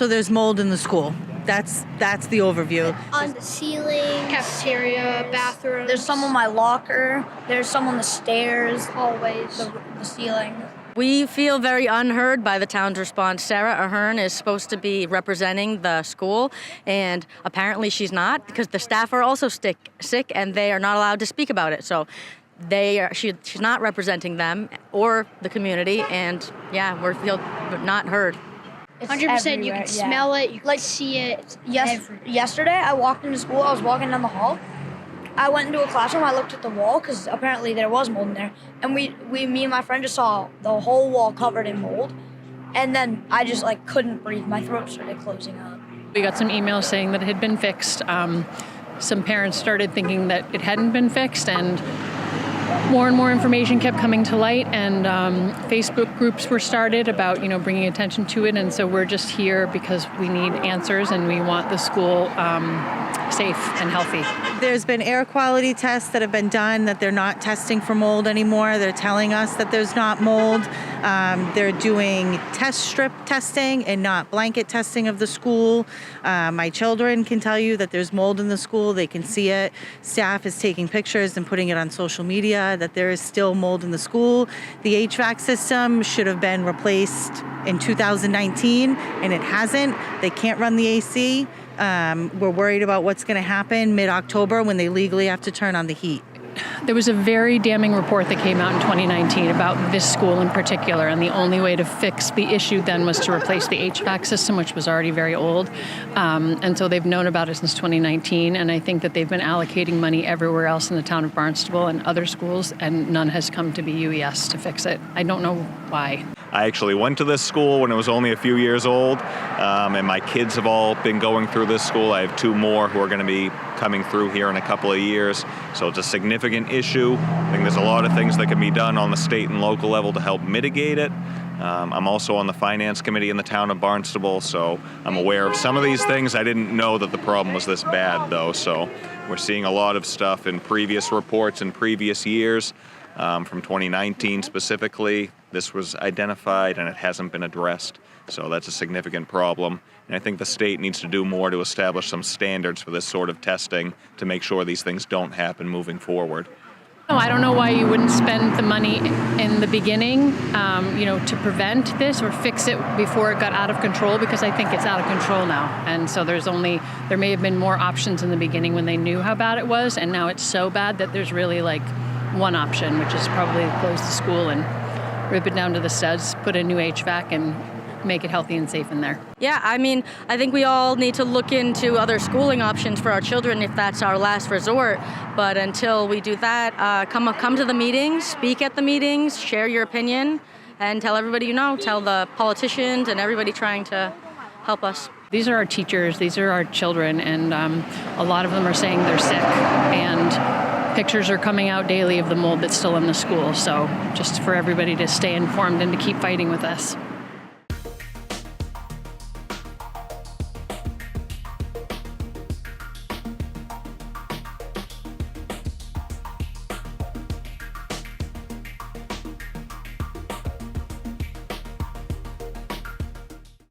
So there's mold in the school. That's the overview. On the ceiling, cafeteria, bathrooms. There's some on my locker. There's some on the stairs, hallways, the ceiling. We feel very unheard by the town's response. Sarah Ahern is supposed to be representing the school, and apparently she's not, because the staff are also sick and they are not allowed to speak about it. So she's not representing them or the community, and yeah, we feel not heard. 100%. You can smell it. You can see it. Yesterday, I walked into school. I was walking down the hall. I went into a classroom. I looked at the wall because apparently there was mold in there. And me and my friend just saw the whole wall covered in mold. And then I just couldn't breathe. My throat started closing up. We got some emails saying that it had been fixed. Some parents started thinking that it hadn't been fixed, and more information kept coming to light, and Facebook groups were started about, bringing attention to it. And so we're just here because we need answers and we want the school safe and healthy. There's been air quality tests that have been done that they're not testing for mold anymore. They're telling us that there's not mold. They're doing test strip testing and not blanket testing of the school. My children can tell you that there's mold in the school. They can see it. Staff is taking pictures and putting it on social media that there is still mold in the school. The HVAC system should have been replaced in 2019 and it hasn't. They can't run the AC. We're worried about what's going to happen mid-October when they legally have to turn on the heat. There was a very damning report that came out in 2019 about this school in particular, and the only way to fix the issue then was to replace the HVAC system, which was already very old. And so they've known about it since 2019, and I think that they've been allocating money everywhere else in the town of Barnstable and other schools, and none has come to BUES to fix it. I don't know why. I actually went to this school when it was only a few years old, and my kids have all been going through this school. I have two more who are going to be coming through here in a couple of years, so it's a significant issue. I think there's a lot of things that can be done on the state and local level to help mitigate it. I'm also on the finance committee in the town of Barnstable, so I'm aware of some of these things. I didn't know that the problem was this bad, though, so we're seeing a lot of stuff in previous reports in previous years. From 2019 specifically, this was identified and it hasn't been addressed. So that's a significant problem. And I think the state needs to do more to establish some standards for this sort of testing to make sure these things don't happen moving forward. No, I don't know why you wouldn't spend the money in the beginning, to prevent this or fix it before it got out of control, because I think it's out of control now. And so there may have been more options in the beginning when they knew how bad it was, and now it's so bad that there's really one option, which is probably close the school and rip it down to the studs, put a new HVAC, and make it healthy and safe in there. Yeah, I think we all need to look into other schooling options for our children if that's our last resort. But until we do that, come to the meetings, speak at the meetings, share your opinion, and tell everybody you know, tell the politicians and everybody trying to help us. These are our teachers, these are our children, and a lot of them are saying they're sick, and pictures are coming out daily of the mold that's still in the school. So just for everybody to stay informed and to keep fighting with us.